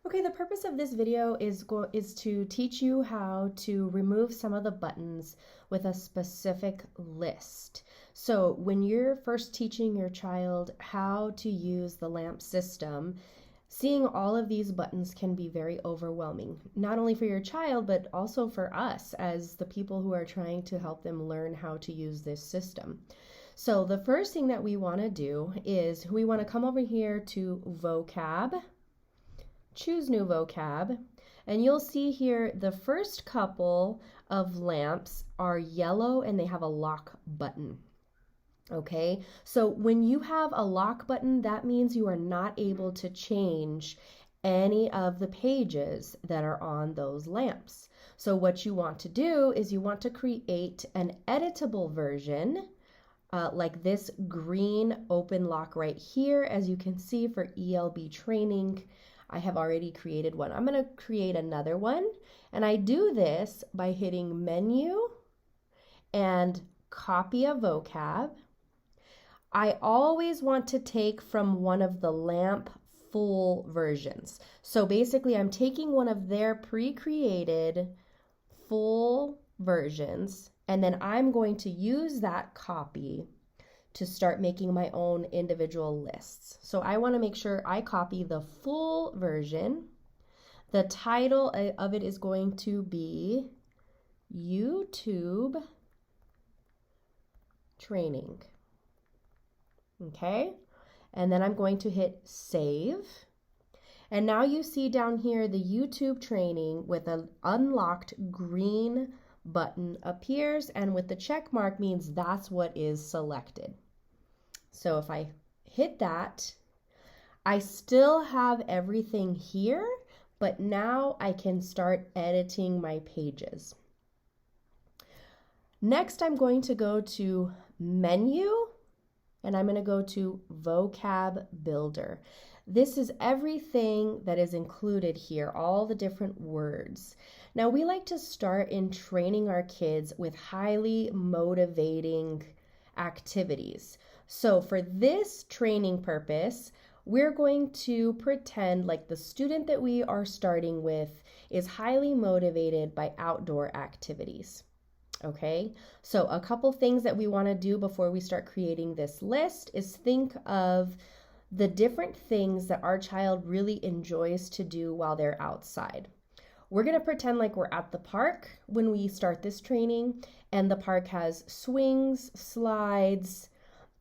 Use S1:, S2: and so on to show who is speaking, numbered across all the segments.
S1: Okay, the purpose of this video is to teach you how to remove some of the buttons with a specific list. So when you're first teaching your child how to use the LAMP system, seeing all of these buttons can be very overwhelming, not only for your child, but also for us as the people who are trying to help them learn how to use this system. So the first thing that we want to do is we want to come over here to vocab, choose new vocab, and you'll see here the first couple of lamps are yellow and they have a lock button. Okay, so when you have a lock button, that means you are not able to change any of the pages that are on those lamps. So what you want to do is you want to create an editable version like this green open lock right here. As you can see, for ELB training, I have already created one. I'm going to create another one, and I do this by hitting menu and copy a vocab. I always want to take from one of the LAMP full versions. So basically I'm taking one of their pre-created full versions, and then I'm going to use that copy to start making my own individual lists. So I want to make sure I copy the full version. The title of it is going to be YouTube Training. Okay, and then I'm going to hit save. And now you see down here the YouTube training with an unlocked green button appears, and with the check mark means that's what is selected. So if I hit that, I still have everything here, but now I can start editing my pages. Next, I'm going to go to menu, and I'm going to go to vocab builder. This is everything that is included here, all the different words. Now we like to start in training our kids with highly motivating activities. So for this training purpose, we're going to pretend like the student that we are starting with is highly motivated by outdoor activities. Okay, so a couple things that we want to do before we start creating this list is think of the different things that our child really enjoys to do while they're outside. We're going to pretend like we're at the park when we start this training, and the park has swings, slides,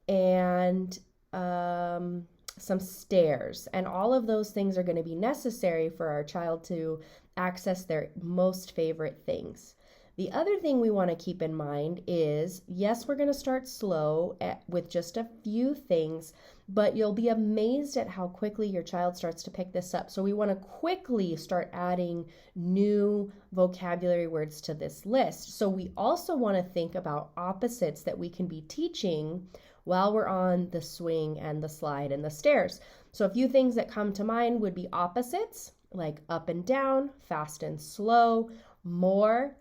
S1: and some stairs, and all of those things are going to be necessary for our child to access their most favorite things. The other thing we want to keep in mind is, yes, we're going to start slow with just a few things, but you'll be amazed at how quickly your child starts to pick this up. So we want to quickly start adding new vocabulary words to this list. So we also want to think about opposites that we can be teaching while we're on the swing and the slide and the stairs. So a few things that come to mind would be opposites, like up and down, fast and slow, more,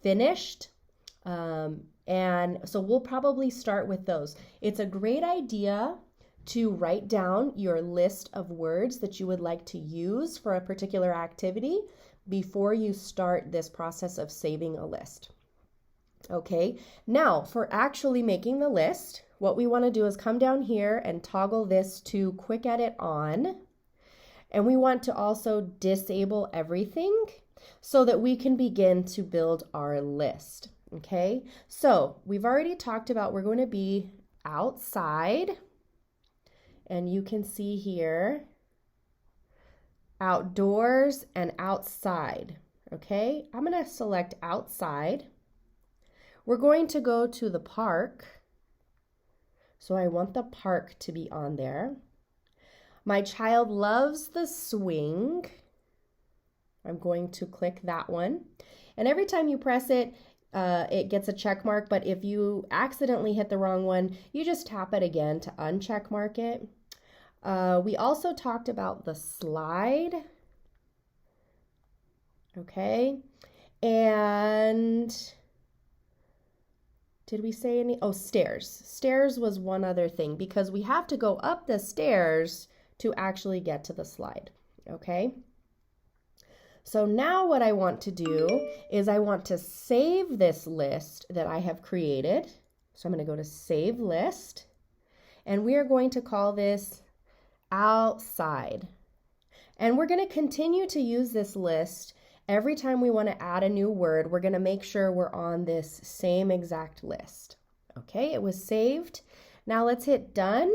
S1: finished, and so we'll probably start with those. It's a great idea to write down your list of words that you would like to use for a particular activity before you start this process of saving a list. Okay, now for actually making the list, what we want to do is come down here and toggle this to quick edit on, and we want to also disable everything so that we can begin to build our list. Okay, so we've already talked about we're going to be outside, and you can see here outdoors and outside. Okay, I'm going to select outside. We're going to go to the park, so I want the park to be on there. My child loves the swing. I'm going to click that one, and every time you press it, it gets a check mark, but if you accidentally hit the wrong one, you just tap it again to uncheck mark it. We also talked about the slide, okay, and did we say any? Oh, stairs. Stairs was one other thing because we have to go up the stairs to actually get to the slide, okay? So now what I want to do is I want to save this list that I have created. So I'm going to go to Save List, and we are going to call this Outside. And we're going to continue to use this list every time we want to add a new word. We're going to make sure we're on this same exact list. Okay, it was saved. Now let's hit Done.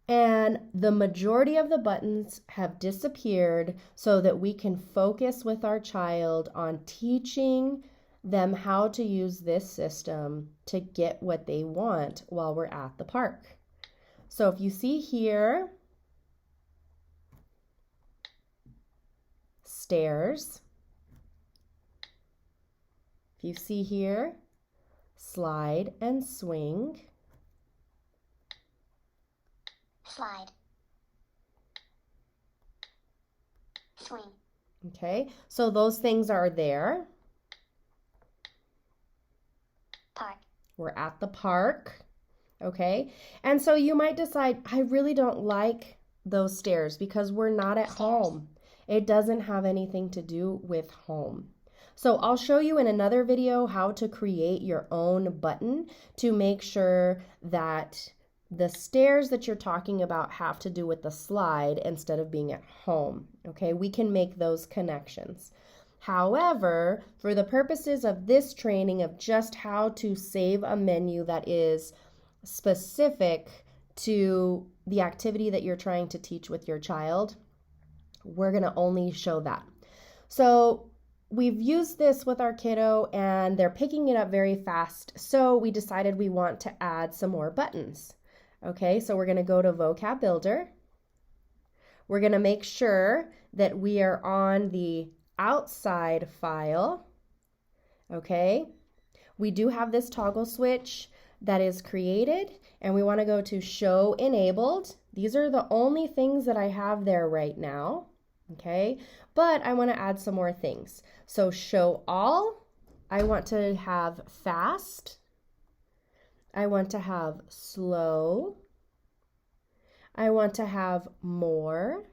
S1: And the majority of the buttons have disappeared so that we can focus with our child on teaching them how to use this system to get what they want while we're at the park. So if you see here, stairs. If you see here, slide and swing.
S2: Slide. Swing.
S1: Okay, so those things are there.
S2: Park.
S1: We're at the park. Okay, and so you might decide, I really don't like those stairs because we're not at home. It doesn't have anything to do with home. So I'll show you in another video how to create your own button to make sure that the stairs that you're talking about have to do with the slide instead of being at home. Okay, we can make those connections. However, for the purposes of this training of just how to save a menu that is specific to the activity that you're trying to teach with your child, we're going to only show that. So we've used this with our kiddo and they're picking it up very fast. So we decided we want to add some more buttons. Okay, so we're going to go to Vocab Builder. We're going to make sure that we are on the outside file. Okay, we do have this toggle switch that is created, and we want to go to Show Enabled. These are the only things that I have there right now. Okay, but I want to add some more things. So Show All, I want to have Fast. I want to have Slow. I want to have More.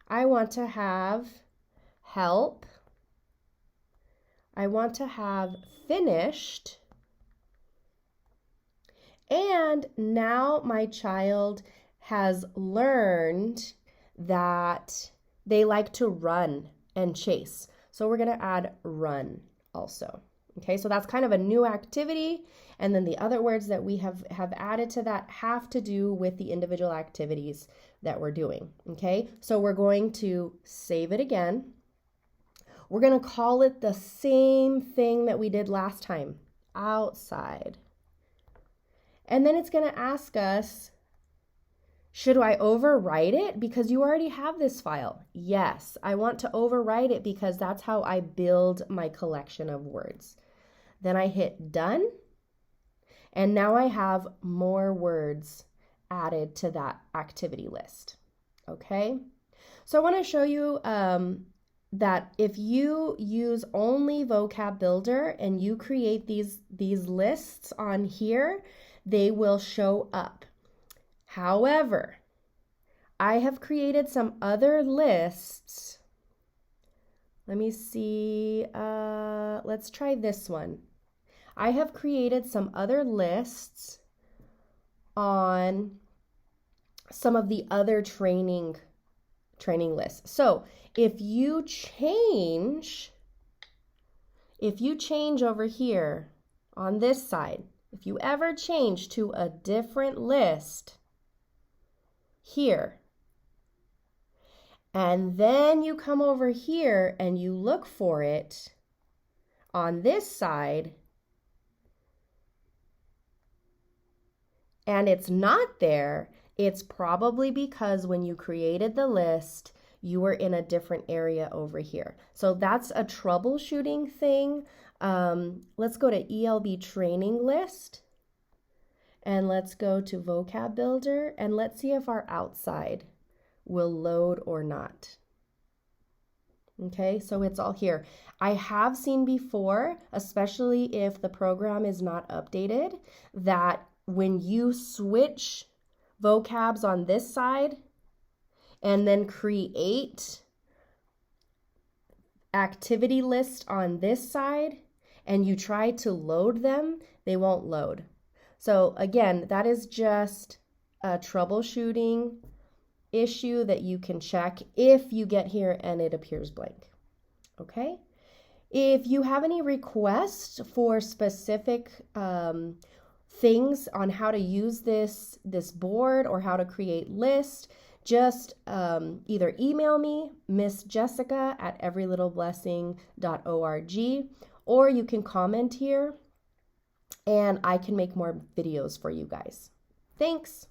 S1: I want to have Help. I want to have Finished. And now my child has learned that they like to run and chase. So we're going to add Run also. Okay, so that's kind of a new activity. And then the other words that we have added to that have to do with the individual activities that we're doing. Okay, so we're going to save it again. We're going to call it the same thing that we did last time, outside. And then it's going to ask us, should I overwrite it? Because you already have this file. Yes, I want to overwrite it because that's how I build my collection of words. Then I hit Done. And now I have more words added to that activity list. Okay, so I want to show you that if you use only Vocab Builder and you create these lists on here, they will show up. However, I have created some other lists. Let me see. Let's try this one. I have created some other lists on some of the other training lists. So if you change over here on this side, if you ever change to a different list here, and then you come over here and you look for it on this side, and it's not there, it's probably because when you created the list, you were in a different area over here. So that's a troubleshooting thing. Let's go to ELB training list, and let's go to Vocab Builder, and let's see if our outside will load or not. Okay, so it's all here. I have seen before, especially if the program is not updated, that when you switch vocabs on this side and then create activity list on this side and you try to load them, they won't load. So again, that is just a troubleshooting issue that you can check if you get here and it appears blank. Okay? If you have any requests for specific things on how to use this board or how to create lists, just either email me, Miss Jessica at everylittleblessing.org, or you can comment here and I can make more videos for you guys. Thanks.